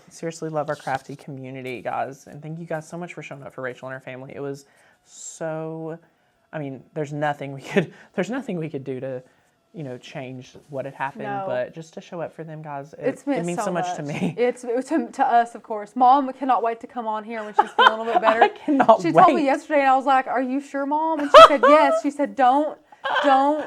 Seriously love our crafty community, guys. And thank you guys so much for showing up for Rachel and her family. It was so, I mean, there's nothing we could do to, change what had happened. No. But just to show up for them, guys, It means so much to me. It's to us, of course. Mom cannot wait to come on here when she's feeling a little bit better. I cannot She told me wait. yesterday, and I was like, "Are you sure, Mom?" And she said, "Yes." She said, "Don't Don't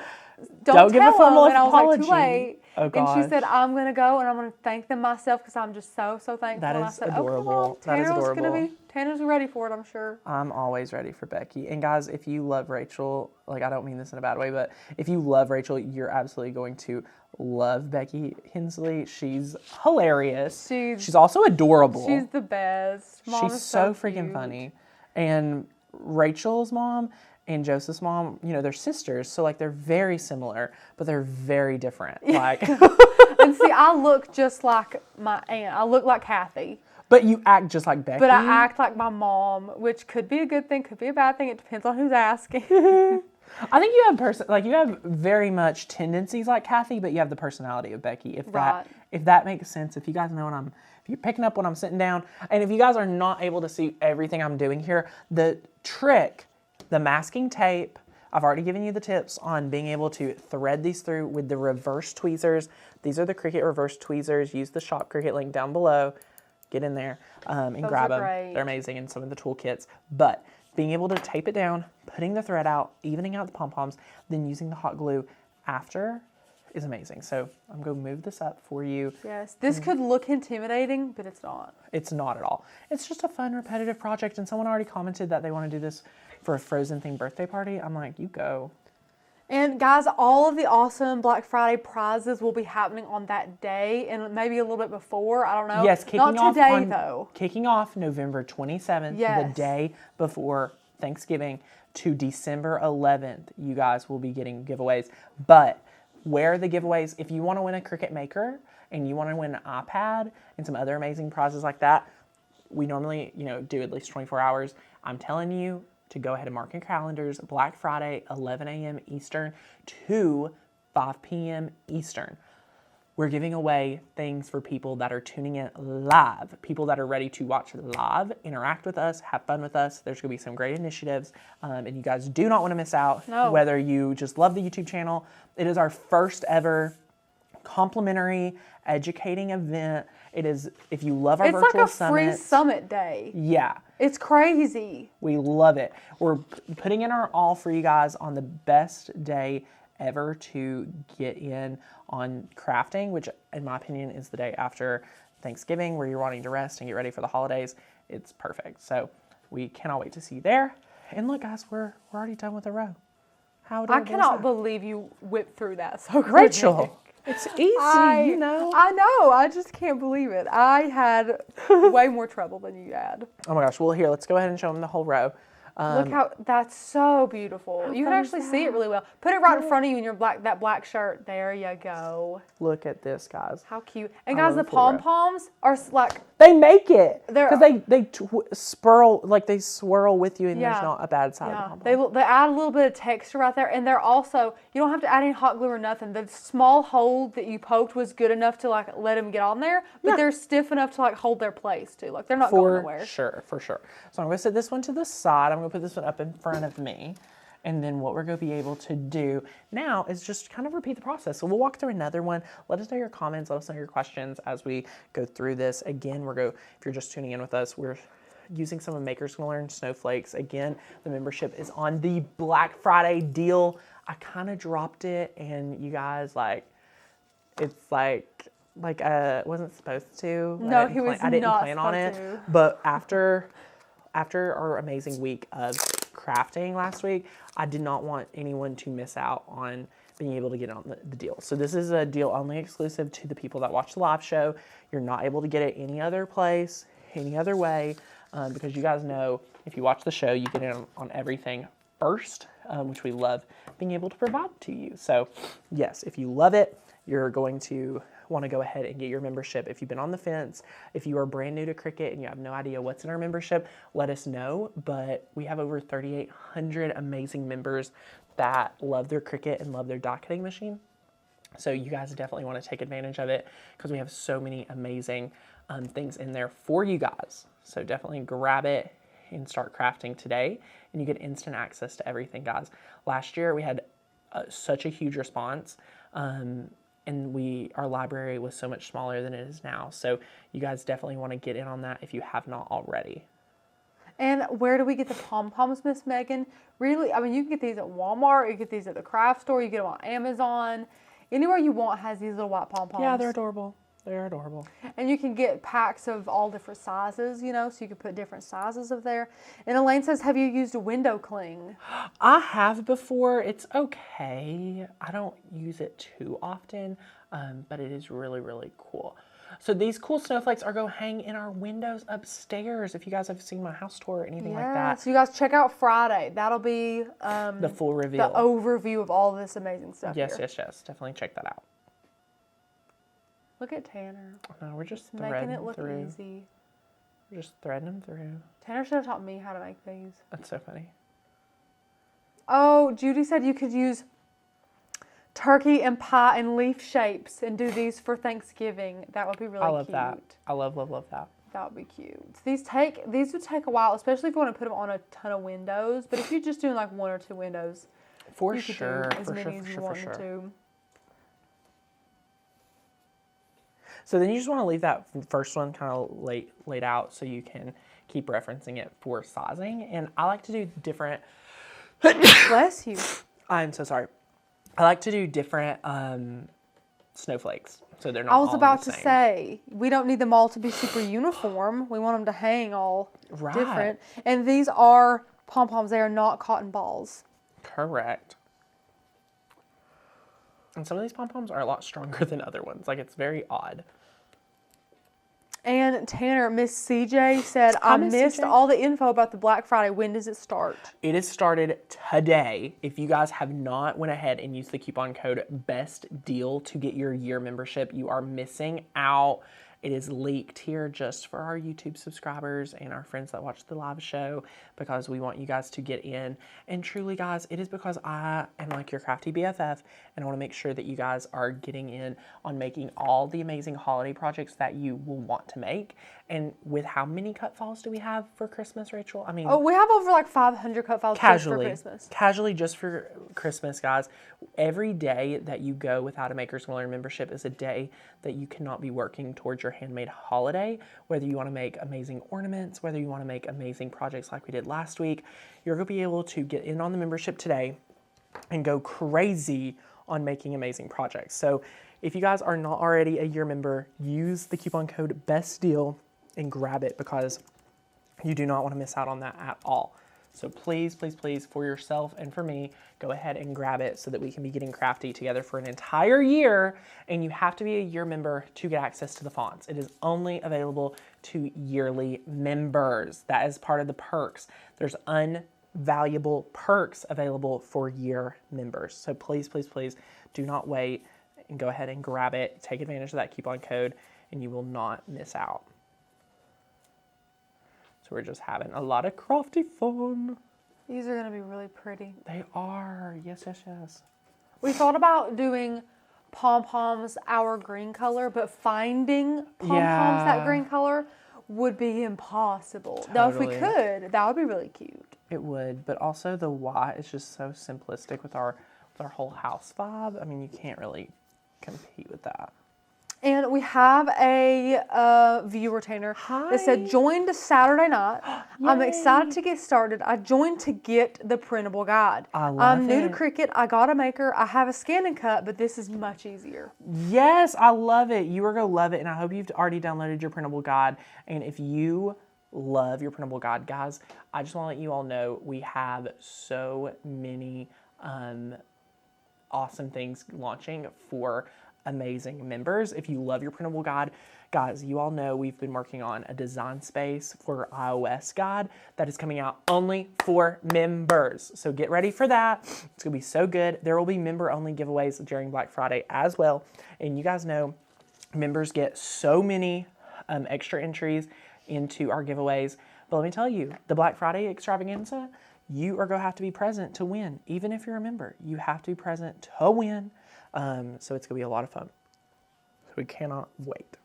give a tell formal them." And I was like, apology. "Too late." Oh, And gosh. she said, "I'm gonna go and I'm gonna thank them myself because I'm just so thankful." That and I is said, adorable. Okay, Mom, That is adorable. Tanner's ready for it, I'm sure. I'm always ready for Becky. And guys, if you love Rachel, like I don't mean this in a bad way, but if you love Rachel, you're absolutely going to love Becky Hensley. She's hilarious. She's also adorable. She's the best. Mom She's is so freaking cute. funny. And Rachel's mom and Joseph's mom, they're sisters, so like they're very similar, but they're very different. Like And see, I look just like my aunt. I look like Kathy. but you act just like Becky. But I act like my mom, which could be a good thing, could be a bad thing. It depends on who's asking. I think you have very much tendencies like Kathy, but you have the personality of Becky. Right. If that makes sense, if you guys know if you're picking up when I'm sitting down, and if you guys are not able to see everything I'm doing here, the trick, the masking tape, I've already given you the tips on being able to thread these through with the reverse tweezers. These are the Cricut reverse tweezers. Use the shop Cricut link down below. Get in there and Those grab are them. great. They're amazing in some of the toolkits. But being able to tape it down, putting the thread out, evening out the pom-poms, then using the hot glue after is amazing. So I'm going to move this up for you. Yes, this could look intimidating, but it's not. It's not at all. It's just a fun, repetitive project. And someone already commented that they want to do this for a Frozen-themed birthday party. I'm like, you go. And guys, all of the awesome Black Friday prizes will be happening on that day and maybe a little bit before. I don't know. Yes, kicking not off today though. Kicking off November 27th, the Yes. day before Thanksgiving, to December 11th, you guys will be getting giveaways. But where are the giveaways? If you want to win a Cricut Maker and you want to win an iPad and some other amazing prizes like that, we normally, do at least 24 hours. I'm telling you to go ahead and mark your calendars. Black Friday, 11 a.m. Eastern to 5 p.m. Eastern. We're giving away things for people that are tuning in live, people that are ready to watch live, interact with us, have fun with us. There's going to be some great initiatives, and you guys do not want to miss out. No. Whether you just love the YouTube channel, it is our first ever complimentary educating event. It is, if you love our It's virtual like a free summits, summit day. yeah, It's crazy. we love it. We're putting in our all for you guys on the best day ever to get in on crafting, which in my opinion is the day after Thanksgiving, where you're wanting to rest and get ready for the holidays. It's perfect. So we cannot wait to see you there. And look, guys, we're already done with a row. How I adorable is cannot that? believe you whipped through that so quick. Rachel, it's easy, I know. I just can't believe it. I had way more trouble than you had. Oh my gosh. Well, here, let's go ahead and show them the whole row. Look how, that's so beautiful. You can actually see it really well. Put it right in front of you in your that black shirt. There you go. Look at this, guys. How cute. And guys, the love Flora. pom-poms are like, They make it. They're- Because they swirl, like they swirl with you and Yeah. there's not a bad side yeah, of the pom-pom. they add a little bit of texture right there. And they're also, you don't have to add any hot glue or nothing. The small hole that you poked was good enough to like let them get on there. But they're stiff enough to like hold their place too. Like they're not going nowhere. For sure. So I'm going to set this one to the side. I'm going to put this one up in front of me. And then what we're going to be able to do now is just kind of repeat the process. So we'll walk through another one. Let us know your comments. Let us know your questions as we go through this. Again, if you're just tuning in with us, we're using some of Maker's Gonna Learn Snowflakes. Again, the membership is on the Black Friday deal. I kind of dropped it and you guys it's like wasn't supposed to. No, I didn't not plan on it. supposed to. But after our amazing week of crafting last week, I did not want anyone to miss out on being able to get on the deal. So this is a deal only exclusive to the people that watch the live show. You're not able to get it any other place, any other way, because you guys know if you watch the show, you get in on everything first, which we love being able to provide to you. So yes, if you love it, you're going to want to go ahead and get your membership. If you've been on the fence, if you are brand new to Cricut and you have no idea what's in our membership, let us know. But we have over 3,800 amazing members that love their Cricut and love their die cutting machine. So you guys definitely want to take advantage of it because we have so many amazing things in there for you guys. So definitely grab it and start crafting today and you get instant access to everything, guys. Last year we had such a huge response. And our library was so much smaller than it is now. So you guys definitely want to get in on that if you have not already. And where do we get the pom-poms, Miss Megan? Really, I mean, you can get these at Walmart. You can get these at the craft store. You get them on Amazon. Anywhere you want has these little white pom-poms. Yeah, they're adorable. They're adorable. And you can get packs of all different sizes, so you can put different sizes of there. And Elaine says, have you used a window cling? I have before. It's okay. I don't use it too often, but it is really, really cool. So these cool snowflakes are going to hang in our windows upstairs if you guys have seen my house tour or anything like that. So you guys check out Friday. That'll be the full reveal. The overview of all this amazing stuff Yes, here. yes. Definitely check that out. Look at Tanner. No, we're just making it look easy. We're just threading them through. Tanner should have taught me how to make these. That's so funny. Oh, Judy said you could use turkey and pie and leaf shapes and do these for Thanksgiving. That would be really cute. I love that. I love that. That would be cute. These would take a while, especially if you want to put them on a ton of windows. But if you're just doing like one or two windows, you could do as many as you wanted to. So then you just want to leave that first one kind of laid out so you can keep referencing it for sizing. And I like to do different. Bless you. I'm so sorry. I like to do different snowflakes, so they're not. I was all about the to same. say we don't need them all to be super uniform. We want them to hang all different. And these are pom-poms. They are not cotton balls. Correct. And some of these pom-poms are a lot stronger than other ones. Like, it's very odd. And Tanner, Miss CJ said, I missed all the info about the Black Friday. When does it start? It is started today. If you guys have not went ahead and used the coupon code BEST DEAL to get your year membership, you are missing out. It is leaked here just for our YouTube subscribers and our friends that watch the live show because we want you guys to get in. And truly, guys, it is because I am like your crafty BFF and I want to make sure that you guys are getting in on making all the amazing holiday projects that you will want to make. And with how many cut files do we have for Christmas, Rachel? I mean, we have over like 500 cut files just for Christmas. Casually, just for Christmas, guys. Every day that you go without a Maker's Gonna Learn membership is a day that you cannot be working towards your handmade holiday. Whether you want to make amazing ornaments, whether you want to make amazing projects like we did last week, you're going to be able to get in on the membership today and go crazy on making amazing projects. So if you guys are not already a year member, use the coupon code BESTDEAL and grab it because you do not want to miss out on that at all. So please, please, please, for yourself and for me, go ahead and grab it so that we can be getting crafty together for an entire year. And you have to be a year member to get access to the fonts. It is only available to yearly members. That is part of the perks. There's valuable perks available for year members. So please, please, please do not wait and go ahead and grab it. Take advantage of that coupon code and you will not miss out. So we're just having a lot of crafty fun. These are going to be really pretty. They are. Yes, yes, yes. We thought about doing pom-poms our green color, but finding pom-poms that green color would be impossible. Totally. Now, if we could, that would be really cute. It would, but also the white is just so simplistic with our whole house vibe. I mean, you can't really compete with that. And we have a view retainer that said joined Saturday night. I'm excited to get started. I joined to get the printable guide. I'm new to Cricut. I got a maker. I have a scan and cut, but this is much easier. Yes, I love it. You are going to love it. And I hope you've already downloaded your printable guide. And if you love your printable guide, guys, I just want to let you all know we have so many awesome things launching for amazing members. If you love your printable guide, guys, you all know we've been working on a design space for iOS guide that is coming out only for members. So get ready for that. It's gonna be so good. There will be member only giveaways during Black Friday as well. And you guys know members get so many extra entries into our giveaways. But let me tell you, the Black Friday extravaganza, you are gonna have to be present to win. Even if you're a member, you have to be present to win. So it's going to be a lot of fun. So we cannot wait.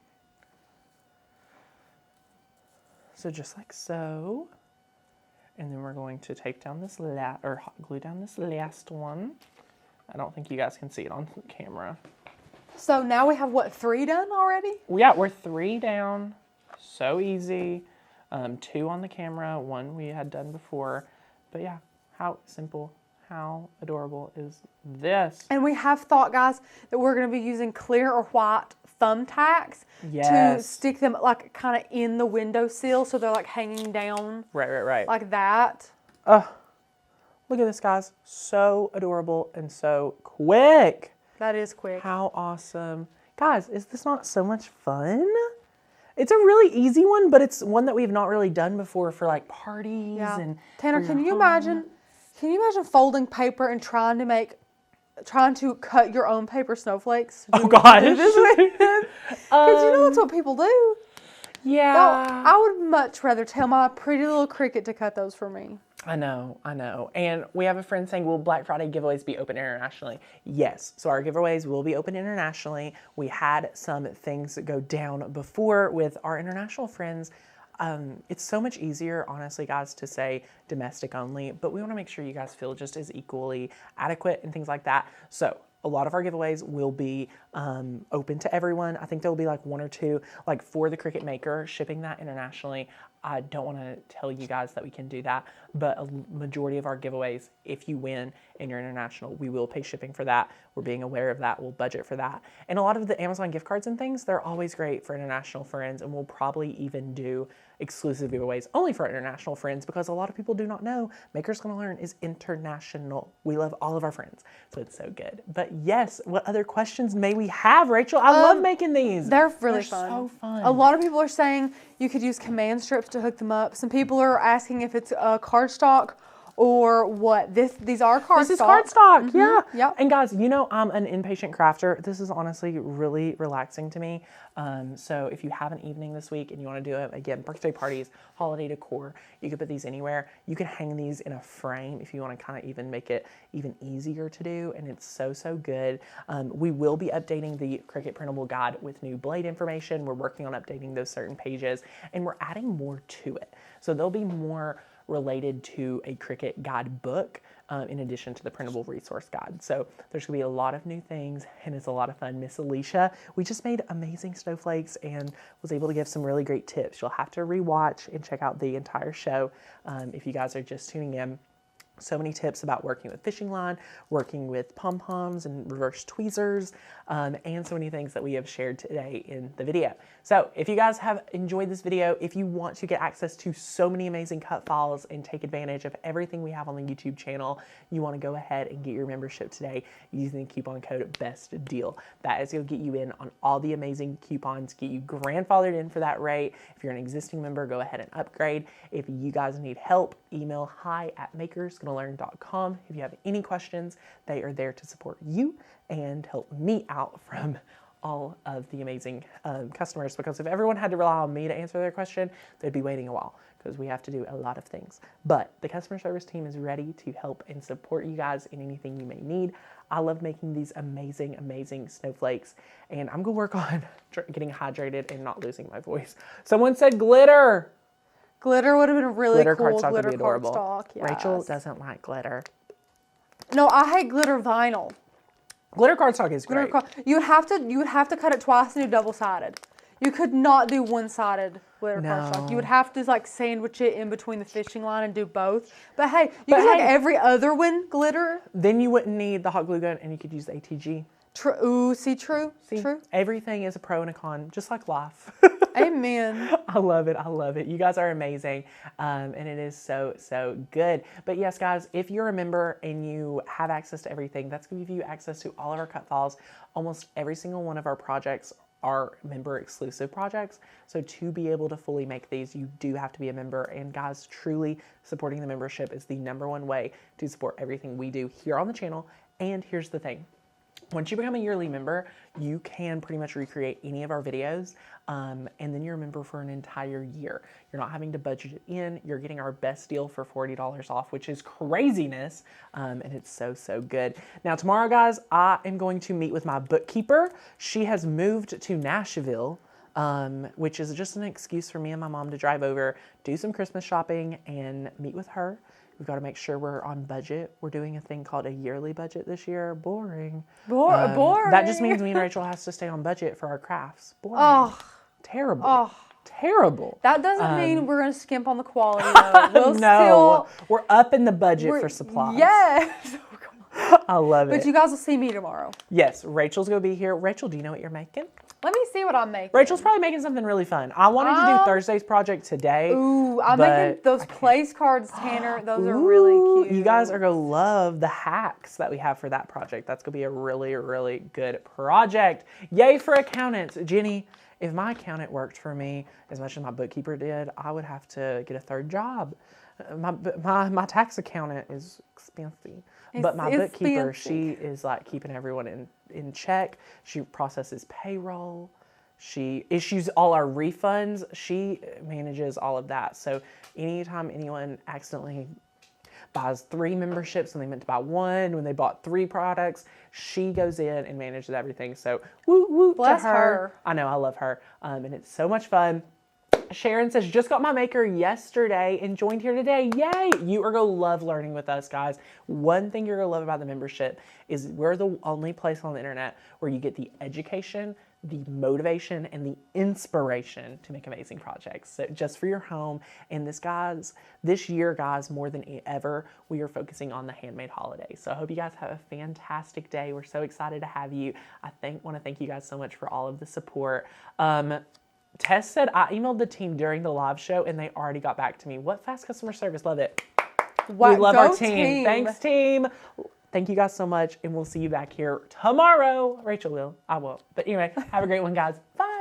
So just like so. And then we're going to tape down this glue down this last one. I don't think you guys can see it on camera. So now we have, what, 3 done already? Yeah, we're 3 down. So easy. 2 on the camera, 1 we had done before. But yeah, how simple. How adorable is this? And we have thought, guys, that we're going to be using clear or white thumbtacks to stick them like kind of in the windowsill so they're like hanging down. Right. Like that. Oh, look at this, guys. So adorable and so quick. That is quick. How awesome. Guys, is this not so much fun? It's a really easy one, but it's one that we've not really done before for like parties. Yeah. And Tanner, can you imagine folding paper and trying to cut your own paper snowflakes? Oh gosh. Because you know that's what people do. Yeah. Well, I would much rather tell my pretty little Cricut to cut those for me. I know. And we have a friend saying, will Black Friday giveaways be open internationally? Yes. So our giveaways will be open internationally. We had some things go down before with our international friends. It's so much easier, honestly, guys, to say domestic only, but we want to make sure you guys feel just as equally adequate and things like that. So a lot of our giveaways will be open to everyone. I think there will be like 1 or 2, like for the Cricut Maker, shipping that internationally. I don't want to tell you guys that we can do that, but a majority of our giveaways, if you win and you're international, we will pay shipping for that. We're being aware of that. We'll budget for that. And a lot of the Amazon gift cards and things, they're always great for international friends, and we'll probably even do exclusive giveaways only for international friends because a lot of people do not know Makers Gonna Learn is international. We love all of our friends, so it's so good. But yes, what other questions may we have, Rachel? I love making these. They're really fun. So fun. A lot of people are saying you could use command strips to hook them up. Some people are asking if it's cardstock or what. These are cardstock. This is cardstock, yeah. Yep. And guys, you know I'm an impatient crafter. This is honestly really relaxing to me. So if you have an evening this week and you want to do it, again, birthday parties, holiday decor, you can put these anywhere. You can hang these in a frame if you want to kind of even make it even easier to do, and it's so good. We will be updating the Cricut Printable Guide with new blade information. We're working on updating those certain pages, and we're adding more to it. So there'll be more related to a Cricut guide book in addition to the printable resource guide. So there's gonna be a lot of new things and it's a lot of fun. Miss Alicia, we just made amazing snowflakes and was able to give some really great tips. You'll have to rewatch and check out the entire show if you guys are just tuning in. So many tips about working with fishing line, working with pom-poms and reverse tweezers, and so many things that we have shared today in the video. So if you guys have enjoyed this video, if you want to get access to so many amazing cut files and take advantage of everything we have on the YouTube channel, you want to go ahead and get your membership today using the coupon code BESTDEAL. That is going to get you in on all the amazing coupons, get you grandfathered in for that rate. If you're an existing member, go ahead and upgrade. If you guys need help, email hi@makersgonnalearn.com. If you have any questions, they are there to support you and help me out from all of the amazing customers, because if everyone had to rely on me to answer their question, they'd be waiting a while because we have to do a lot of things. But the customer service team is ready to help and support you guys in anything you may need. I love making these amazing, amazing snowflakes, and I'm gonna work on getting hydrated and not losing my voice. Someone said glitter. Glitter would have been really Glitter cool. cardstock would Glitter be adorable. cardstock, yes. Rachel doesn't like glitter. No, I hate glitter vinyl. Glitter cardstock is great. You would have to cut it twice and do double-sided. You could not do one-sided glitter cardstock. You would have to like sandwich it in between the fishing line and do both. But hey, you could like every other one glitter. Then you wouldn't need the hot glue gun, and you could use the ATG. True. Ooh, true. Everything is a pro and a con, just like life. Amen. I love it. I love it. You guys are amazing. And it is so, so good. But yes, guys, if you're a member and you have access to everything, that's going to give you access to all of our cut files. Almost every single one of our projects are member exclusive projects. So to be able to fully make these, you do have to be a member. And guys, truly supporting the membership is the #1 way to support everything we do here on the channel. And here's the thing. Once you become a yearly member, you can pretty much recreate any of our videos, and then you're a member for an entire year. You're not having to budget it in. You're getting our best deal for $40 off, which is craziness, and it's so, so good. Now, tomorrow, guys, I am going to meet with my bookkeeper. She has moved to Nashville, which is just an excuse for me and my mom to drive over, do some Christmas shopping, and meet with her. We've got to make sure we're on budget. We're doing a thing called a yearly budget this year. Boring. Boring. That just means me and Rachel has to stay on budget for our crafts. Boring. Oh. Terrible. Oh. Terrible. That doesn't mean we're going to skimp on the quality, though. No, we're up in the budget for supplies. Yes. I love it. But you guys will see me tomorrow. Yes, Rachel's going to be here. Rachel, do you know what you're making? Let me see what I'm making. Rachel's probably making something really fun. I wanted to do Thursday's project today. Ooh, I'm making those place cards, Tanner. Those are really cute. You guys are going to love the hacks that we have for that project. That's going to be a really, really good project. Yay for accountants. Jenny, if my accountant worked for me as much as my bookkeeper did, I would have to get a third job. My tax accountant is expensive. But my bookkeeper, she is like keeping everyone in check. She processes payroll. She issues all our refunds. She manages all of that. So anytime anyone accidentally buys 3 memberships when they meant to buy 1, when they bought 3 products, she goes in and manages everything. So woo woo Bless to her. I know, I love her. And it's so much fun. Sharon says, just got my maker yesterday and joined here today. Yay! You are going to love learning with us, guys. One thing you're going to love about the membership is we're the only place on the internet where you get the education, the motivation, and the inspiration to make amazing projects. So just for your home. And this year, guys, more than ever, we are focusing on the handmade holiday. So I hope you guys have a fantastic day. We're so excited to have you. I want to thank you guys so much for all of the support. Tess said, I emailed the team during the live show and they already got back to me. What fast customer service. Love it. Wow, we love our team. Thanks, team. Thank you guys so much. And we'll see you back here tomorrow. Rachel will. I won't. But anyway, have a great one, guys. Bye.